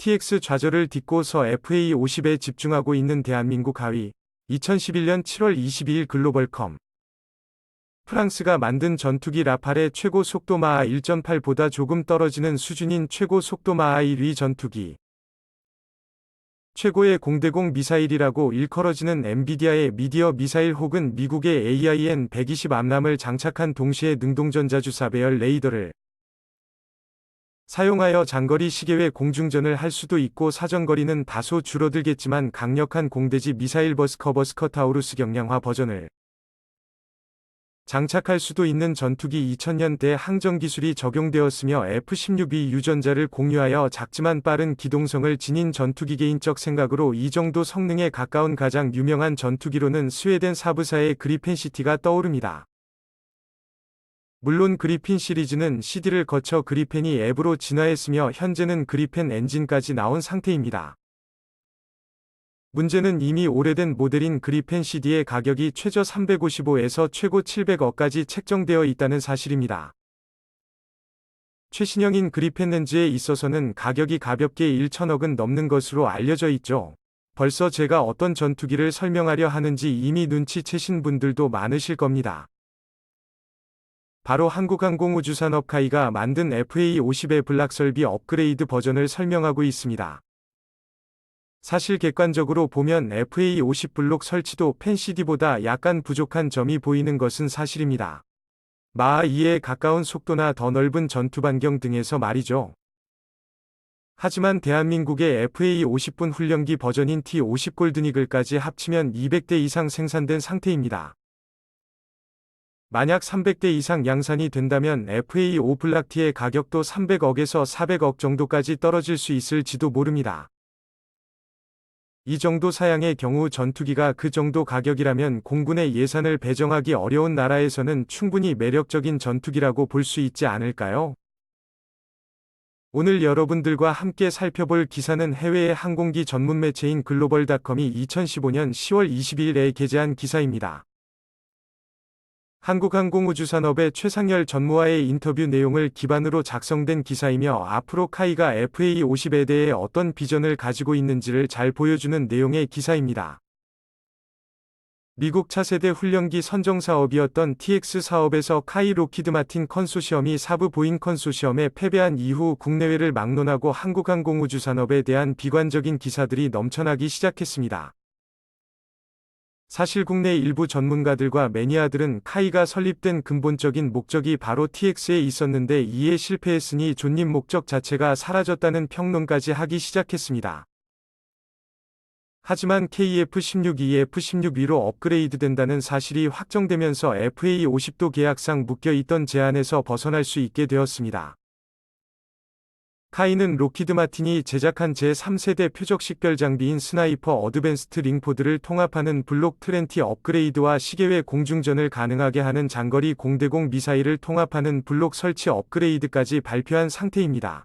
TX 좌절을 딛고서 FA50에 집중하고 있는 대한민국 하위. 2011년 7월 22일 글로벌컴. 프랑스가 만든 전투기 라팔의 최고 속도 마하 1.8보다 조금 떨어지는 수준인 최고 속도 마하 1위 전투기. 최고의 공대공 미사일이라고 일컬어지는 엔비디아의 미디어 미사일 혹은 미국의 AIM-120 암람을 장착한 동시에 능동전자주사 배열 레이더를 사용하여 장거리 시계외 공중전을 할 수도 있고 사정거리는 다소 줄어들겠지만 강력한 공대지 미사일 버스커 타우루스 경량화 버전을 장착할 수도 있는 전투기. 2000년대 항전 기술이 적용되었으며 F-16이 유전자를 공유하여 작지만 빠른 기동성을 지닌 전투기. 개인적 생각으로 이 정도 성능에 가까운 가장 유명한 전투기로는 스웨덴 사부사의 그리펜 시티가 떠오릅니다. 물론 그리핀 시리즈는 CD를 거쳐 그리펜이 앱으로 진화했으며 현재는 그리펜 엔진까지 나온 상태입니다. 문제는 이미 오래된 모델인 그리펜 CD의 가격이 최저 355에서 최고 700억까지 책정되어 있다는 사실입니다. 최신형인 그리펜 렌즈에 있어서는 가격이 가볍게 1천억은 넘는 것으로 알려져 있죠. 벌써 제가 어떤 전투기를 설명하려 하는지 이미 눈치채신 분들도 많으실 겁니다. 바로 한국항공우주산업 카이가 만든 FA50의 블락 설비 업그레이드 버전을 설명하고 있습니다. 사실 객관적으로 보면 FA50 블록 설치도 펜 CD보다 약간 부족한 점이 보이는 것은 사실입니다. 마하 2에 가까운 속도나 더 넓은 전투 반경 등에서 말이죠. 하지만 대한민국의 FA50분 훈련기 버전인 T50 골든이글까지 합치면 200대 이상 생산된 상태입니다. 만약 300대 이상 양산이 된다면 FA5 블락T의 가격도 300억에서 400억 정도까지 떨어질 수 있을지도 모릅니다. 이 정도 사양의 경우 전투기가 그 정도 가격이라면 공군의 예산을 배정하기 어려운 나라에서는 충분히 매력적인 전투기라고 볼 수 있지 않을까요? 오늘 여러분들과 함께 살펴볼 기사는 해외의 항공기 전문 매체인 글로벌닷컴이 2015년 10월 22일에 게재한 기사입니다. 한국항공우주산업의 최상열 전무와의 인터뷰 내용을 기반으로 작성된 기사이며 앞으로 카이가 FA50에 대해 어떤 비전을 가지고 있는지를 잘 보여주는 내용의 기사입니다. 미국 차세대 훈련기 선정 사업이었던 TX 사업에서 카이 록히드 마틴 컨소시엄이 사부 보잉 컨소시엄에 패배한 이후 국내외를 막론하고 한국항공우주산업에 대한 비관적인 기사들이 넘쳐나기 시작했습니다. 사실 국내 일부 전문가들과 매니아들은 카이가 설립된 근본적인 목적이 바로 TX에 있었는데 이에 실패했으니 존립 목적 자체가 사라졌다는 평론까지 하기 시작했습니다. 하지만 KF-16이 F-16E로 업그레이드된다는 사실이 확정되면서 FA50도 계약상 묶여있던 제한에서 벗어날 수 있게 되었습니다. 카이는 록히드 마틴이 제작한 제3세대 표적 식별 장비인 스나이퍼 어드밴스트 링포드를 통합하는 블록 20 업그레이드와 시계외 공중전을 가능하게 하는 장거리 공대공 미사일을 통합하는 블록 설치 업그레이드까지 발표한 상태입니다.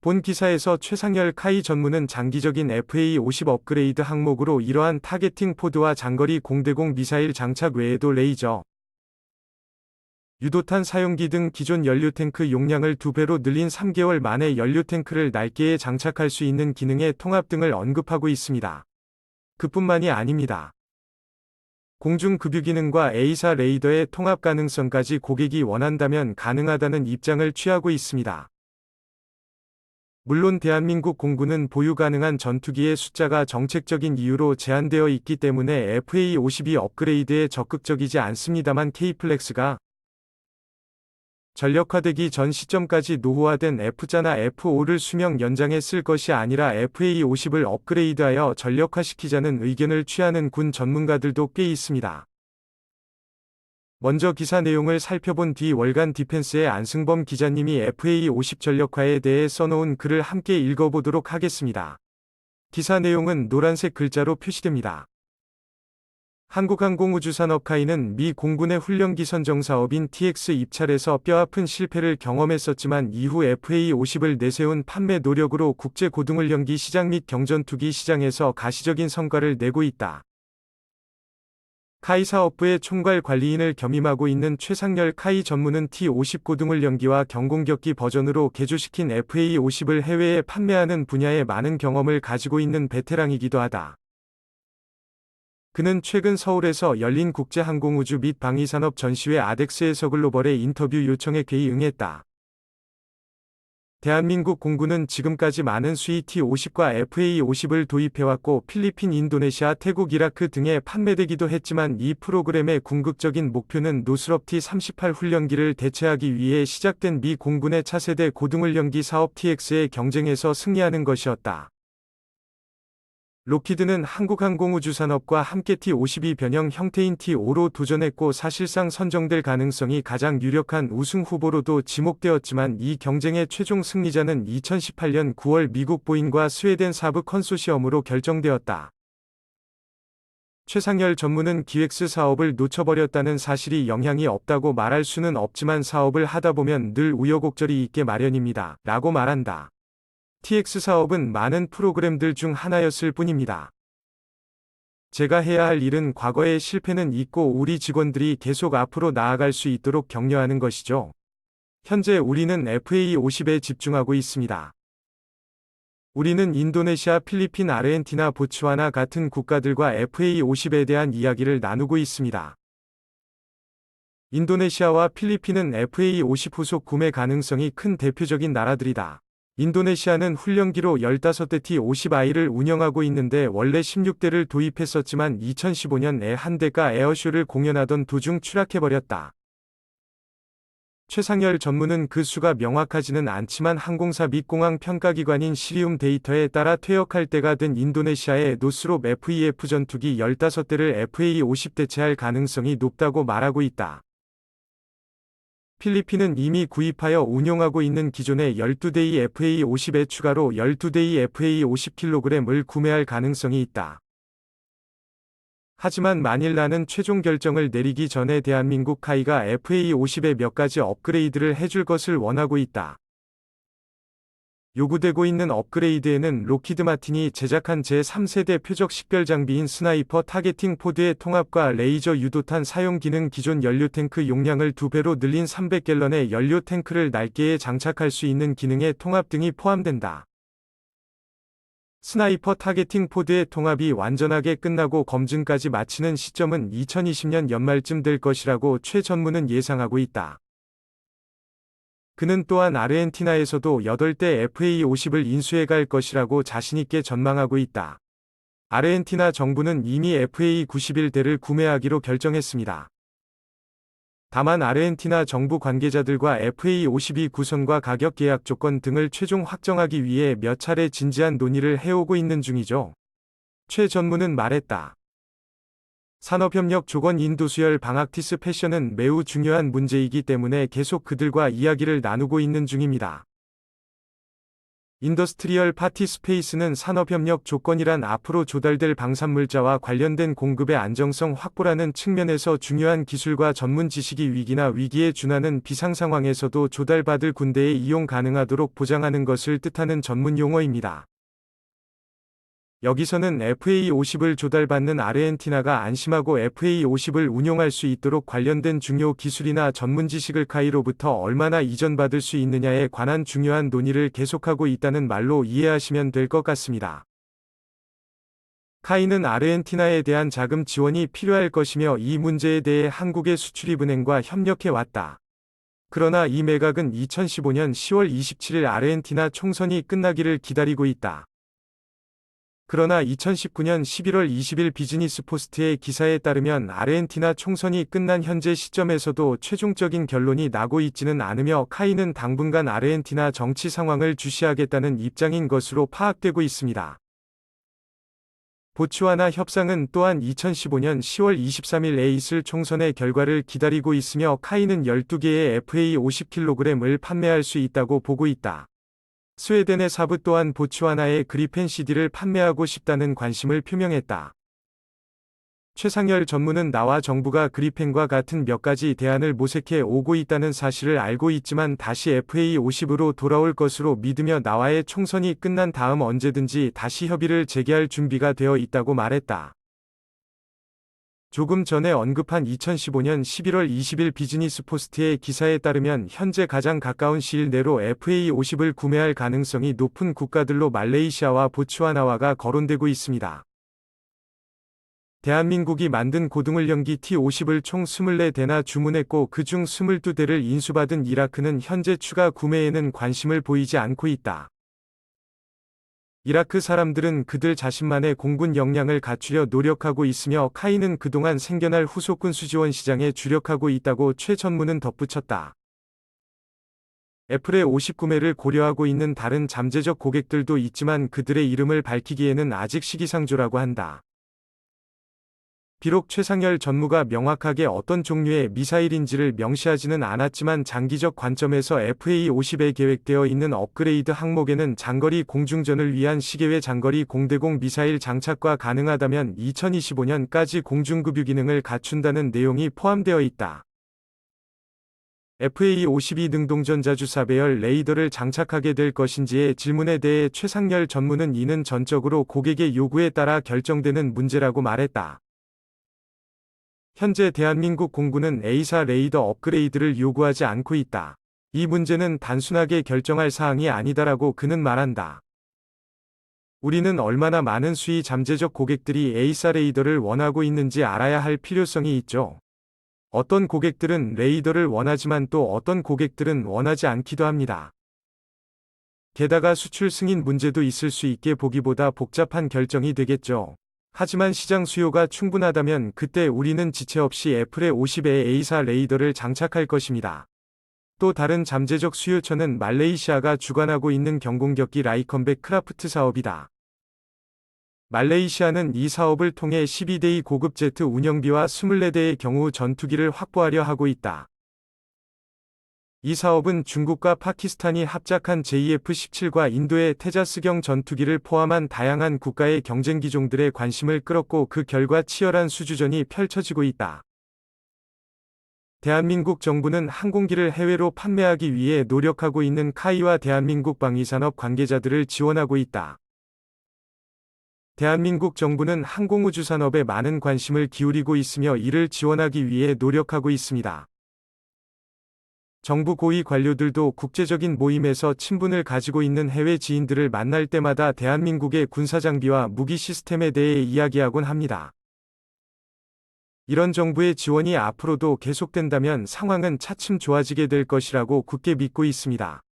본 기사에서 최상열 카이 전무는 장기적인 FA50 업그레이드 항목으로 이러한 타겟팅 포드와 장거리 공대공 미사일 장착 외에도 레이저, 유도탄 사용기 등 기존 연료탱크 용량을 2배로 늘린 3개월 만에 연료탱크를 날개에 장착할 수 있는 기능의 통합 등을 언급하고 있습니다. 그뿐만이 아닙니다. 공중급유 기능과 A사 레이더의 통합 가능성까지 고객이 원한다면 가능하다는 입장을 취하고 있습니다. 물론 대한민국 공군은 보유 가능한 전투기의 숫자가 정책적인 이유로 제한되어 있기 때문에 FA50이 업그레이드에 적극적이지 않습니다만 K플렉스가 전력화되기 전 시점까지 노후화된 F자나 F5를 수명 연장해 쓸 것이 아니라 FA50을 업그레이드하여 전력화시키자는 의견을 취하는 군 전문가들도 꽤 있습니다. 먼저 기사 내용을 살펴본 뒤 월간 디펜스의 안승범 기자님이 FA50 전력화에 대해 써놓은 글을 함께 읽어보도록 하겠습니다. 기사 내용은 노란색 글자로 표시됩니다. 한국항공우주산업 카이는 미 공군의 훈련기 선정 사업인 TX 입찰에서 뼈아픈 실패를 경험했었지만 이후 FA50을 내세운 판매 노력으로 국제 고등훈련기 시장 및 경전투기 시장에서 가시적인 성과를 내고 있다. 카이 사업부의 총괄 관리인을 겸임하고 있는 최상열 카이 전무는 T50 고등울 연기와 경공격기 버전으로 개조시킨 FA50을 해외에 판매하는 분야에 많은 경험을 가지고 있는 베테랑이기도 하다. 그는 최근 서울에서 열린 국제항공우주 및 방위산업 전시회 아덱스에서 글로벌의 인터뷰 요청에 궤의 응했다. 대한민국 공군은 지금까지 많은 수의 T50과 FA50을 도입해왔고 필리핀, 인도네시아, 태국, 이라크 등에 판매되기도 했지만 이 프로그램의 궁극적인 목표는 노스럽 T38 훈련기를 대체하기 위해 시작된 미 공군의 차세대 고등훈련기 사업 TX의 경쟁에서 승리하는 것이었다. 록히드는 한국항공우주산업과 함께 T52 변형 형태인 T5로 도전했고 사실상 선정될 가능성이 가장 유력한 우승 후보로도 지목되었지만 이 경쟁의 최종 승리자는 2018년 9월 미국 보잉과 스웨덴 사브 컨소시엄으로 결정되었다. 최상열 전무는 기획스 사업을 놓쳐버렸다는 사실이 영향이 없다고 말할 수는 없지만 사업을 하다 보면 늘 우여곡절이 있게 마련입니다. 라고 말한다. TX 사업은 많은 프로그램들 중 하나였을 뿐입니다. 제가 해야 할 일은 과거의 실패는 잊고 우리 직원들이 계속 앞으로 나아갈 수 있도록 격려하는 것이죠. 현재 우리는 FA50에 집중하고 있습니다. 우리는 인도네시아, 필리핀, 아르헨티나, 보츠와나 같은 국가들과 FA50에 대한 이야기를 나누고 있습니다. 인도네시아와 필리핀은 FA50 후속 구매 가능성이 큰 대표적인 나라들이다. 인도네시아는 훈련기로 15대 T50I를 운영하고 있는데 원래 16대를 도입했었지만 2015년에 한 대가 에어쇼를 공연하던 도중 추락해버렸다. 최상열 전무는 그 수가 명확하지는 않지만 항공사 및 공항 평가기관인 시리움 데이터에 따라 퇴역할 때가 된 인도네시아의 노스롭 FEF 전투기 15대를 FA50 대체할 가능성이 높다고 말하고 있다. 필리핀은 이미 구입하여 운용하고 있는 기존의 12대의 FA50에 추가로 12대의 FA50kg을 구매할 가능성이 있다. 하지만 만일 나는 최종 결정을 내리기 전에 대한민국 카이가 FA50에 몇 가지 업그레이드를 해줄 것을 원하고 있다. 요구되고 있는 업그레이드에는 록히드 마틴이 제작한 제3세대 표적 식별 장비인 스나이퍼 타겟팅 포드의 통합과 레이저 유도탄 사용 기능, 기존 연료 탱크 용량을 2배로 늘린 300갤런의 연료 탱크를 날개에 장착할 수 있는 기능의 통합 등이 포함된다. 스나이퍼 타겟팅 포드의 통합이 완전하게 끝나고 검증까지 마치는 시점은 2020년 연말쯤 될 것이라고 최 전무는 예상하고 있다. 그는 또한 아르헨티나에서도 8대 FA50을 인수해갈 것이라고 자신있게 전망하고 있다. 아르헨티나 정부는 이미 FA91대를 구매하기로 결정했습니다. 다만 아르헨티나 정부 관계자들과 FA52 구성과 가격, 계약 조건 등을 최종 확정하기 위해 몇 차례 진지한 논의를 해오고 있는 중이죠. 최 전무는 말했다. 산업협력 조건 인도수열 방학티스 패션은 매우 중요한 문제이기 때문에 계속 그들과 이야기를 나누고 있는 중입니다. 인더스트리얼 파티스페이스는 산업협력 조건이란 앞으로 조달될 방산물자와 관련된 공급의 안정성 확보라는 측면에서 중요한 기술과 전문 지식이 위기나 위기에 준하는 비상상황에서도 조달받을 군대에 이용 가능하도록 보장하는 것을 뜻하는 전문 용어입니다. 여기서는 FA50을 조달받는 아르헨티나가 안심하고 FA50을 운용할 수 있도록 관련된 중요 기술이나 전문 지식을 카이로부터 얼마나 이전받을 수 있느냐에 관한 중요한 논의를 계속하고 있다는 말로 이해하시면 될 것 같습니다. 카이는 아르헨티나에 대한 자금 지원이 필요할 것이며 이 문제에 대해 한국의 수출입은행과 협력해 왔다. 그러나 이 매각은 2015년 10월 27일 아르헨티나 총선이 끝나기를 기다리고 있다. 그러나 2019년 11월 20일 비즈니스 포스트의 기사에 따르면 아르헨티나 총선이 끝난 현재 시점에서도 최종적인 결론이 나고 있지는 않으며 카이는 당분간 아르헨티나 정치 상황을 주시하겠다는 입장인 것으로 파악되고 있습니다. 보츠와나 협상은 또한 2015년 10월 23일에 있을 총선의 결과를 기다리고 있으며 카이는 12개의 FA50kg을 판매할 수 있다고 보고 있다. 스웨덴의 사브 또한 보츠와나의 그리펜 CD를 판매하고 싶다는 관심을 표명했다. 최상열 전무는 나와 정부가 그리펜과 같은 몇 가지 대안을 모색해 오고 있다는 사실을 알고 있지만 다시 FA50으로 돌아올 것으로 믿으며 나와의 총선이 끝난 다음 언제든지 다시 협의를 재개할 준비가 되어 있다고 말했다. 조금 전에 언급한 2015년 11월 20일 비즈니스 포스트의 기사에 따르면 현재 가장 가까운 시일 내로 FA-50을 구매할 가능성이 높은 국가들로 말레이시아와 보츠와나와가 거론되고 있습니다. 대한민국이 만든 고등훈련기 T-50을 총 24대나 주문했고 그중 22대를 인수받은 이라크는 현재 추가 구매에는 관심을 보이지 않고 있다. 이라크 사람들은 그들 자신만의 공군 역량을 갖추려 노력하고 있으며 카이는 그동안 생겨날 후속군 수지원 시장에 주력하고 있다고 최 전무는 덧붙였다. 애플의 50 구매를 고려하고 있는 다른 잠재적 고객들도 있지만 그들의 이름을 밝히기에는 아직 시기상조라고 한다. 비록 최상열 전무가 명확하게 어떤 종류의 미사일인지를 명시하지는 않았지만 장기적 관점에서 FA-50에 계획되어 있는 업그레이드 항목에는 장거리 공중전을 위한 시계외 장거리 공대공 미사일 장착과 가능하다면 2025년까지 공중급유 기능을 갖춘다는 내용이 포함되어 있다. FA-52 능동전자주사 배열 레이더를 장착하게 될 것인지의 질문에 대해 최상열 전무는 이는 전적으로 고객의 요구에 따라 결정되는 문제라고 말했다. 현재 대한민국 공군은 A사 레이더 업그레이드를 요구하지 않고 있다. 이 문제는 단순하게 결정할 사항이 아니다라고 그는 말한다. 우리는 얼마나 많은 수의 잠재적 고객들이 A사 레이더를 원하고 있는지 알아야 할 필요성이 있죠. 어떤 고객들은 레이더를 원하지만 또 어떤 고객들은 원하지 않기도 합니다. 게다가 수출 승인 문제도 있을 수 있게 보기보다 복잡한 결정이 되겠죠. 하지만 시장 수요가 충분하다면 그때 우리는 지체 없이 애플의 50에 A사 레이더를 장착할 것입니다. 또 다른 잠재적 수요처는 말레이시아가 주관하고 있는 경공격기 라이컨백 크라프트 사업이다. 말레이시아는 이 사업을 통해 12대의 고급 제트 운영비와 24대의 경우 전투기를 확보하려 하고 있다. 이 사업은 중국과 파키스탄이 합작한 JF-17과 인도의 테자스경 전투기를 포함한 다양한 국가의 경쟁 기종들의 관심을 끌었고 그 결과 치열한 수주전이 펼쳐지고 있다. 대한민국 정부는 항공기를 해외로 판매하기 위해 노력하고 있는 카이와 대한민국 방위산업 관계자들을 지원하고 있다. 대한민국 정부는 항공우주산업에 많은 관심을 기울이고 있으며 이를 지원하기 위해 노력하고 있습니다. 정부 고위 관료들도 국제적인 모임에서 친분을 가지고 있는 해외 지인들을 만날 때마다 대한민국의 군사장비와 무기 시스템에 대해 이야기하곤 합니다. 이런 정부의 지원이 앞으로도 계속된다면 상황은 차츰 좋아지게 될 것이라고 굳게 믿고 있습니다.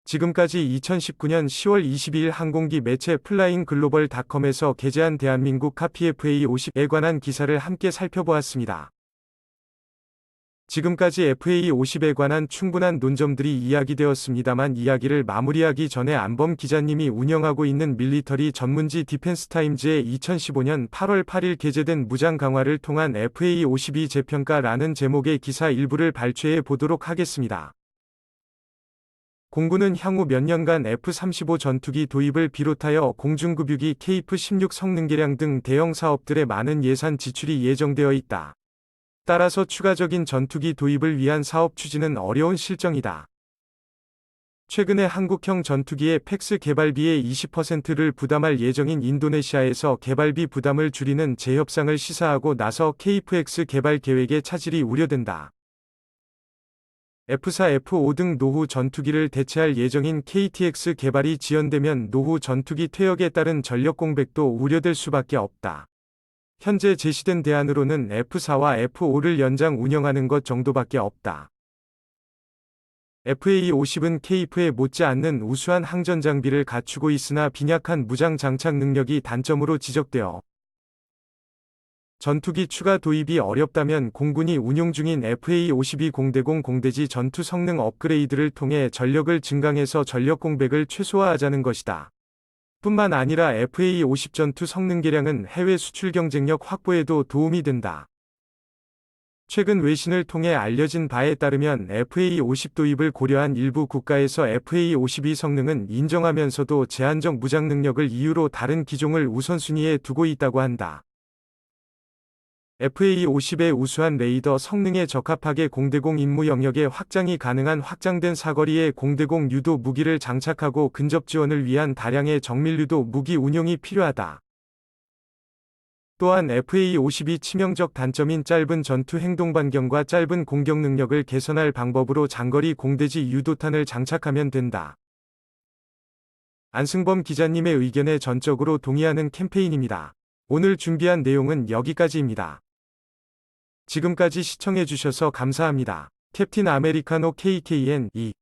지금까지 2019년 10월 22일 항공기 매체 플라잉글로벌닷컴에서 게재한 대한민국 카피 FA-50에 관한 기사를 함께 살펴보았습니다. 지금까지 FA-50에 관한 충분한 논점들이 이야기되었습니다만 이야기를 마무리하기 전에 안범 기자님이 운영하고 있는 밀리터리 전문지 디펜스타임즈의 2015년 8월 8일 게재된 무장 강화를 통한 FA-52 재평가라는 제목의 기사 일부를 발췌해 보도록 하겠습니다. 공군은 향후 몇 년간 F-35 전투기 도입을 비롯하여 공중급유기 KF-16 성능 개량 등 대형 사업들에 많은 예산 지출이 예정되어 있다. 따라서 추가적인 전투기 도입을 위한 사업 추진은 어려운 실정이다. 최근에 한국형 전투기의 팩스 개발비의 20%를 부담할 예정인 인도네시아에서 개발비 부담을 줄이는 재협상을 시사하고 나서 KF-X 개발 계획의 차질이 우려된다. F4, F5 등 노후 전투기를 대체할 예정인 KT-X 개발이 지연되면 노후 전투기 퇴역에 따른 전력 공백도 우려될 수밖에 없다. 현재 제시된 대안으로는 F4와 F5를 연장 운영하는 것 정도밖에 없다. FA-50은 KF에 못지않는 우수한 항전 장비를 갖추고 있으나 빈약한 무장 장착 능력이 단점으로 지적되어 전투기 추가 도입이 어렵다면 공군이 운용 중인 FA-52 공대공 공대지 전투 성능 업그레이드를 통해 전력을 증강해서 전력 공백을 최소화하자는 것이다. 뿐만 아니라 FA-50 전투 성능 개량은 해외 수출 경쟁력 확보에도 도움이 된다. 최근 외신을 통해 알려진 바에 따르면 FA-50 도입을 고려한 일부 국가에서 FA-52 성능은 인정하면서도 제한적 무장 능력을 이유로 다른 기종을 우선순위에 두고 있다고 한다. FA-50의 우수한 레이더 성능에 적합하게 공대공 임무 영역의 확장이 가능한 확장된 사거리의 공대공 유도 무기를 장착하고 근접 지원을 위한 다량의 정밀 유도 무기 운용이 필요하다. 또한 FA-52 치명적 단점인 짧은 전투 행동 반경과 짧은 공격 능력을 개선할 방법으로 장거리 공대지 유도탄을 장착하면 된다. 안승범 기자님의 의견에 전적으로 동의하는 캠페인입니다. 오늘 준비한 내용은 여기까지입니다. 지금까지 시청해주셔서 감사합니다. 캡틴 아메리카노 KKN2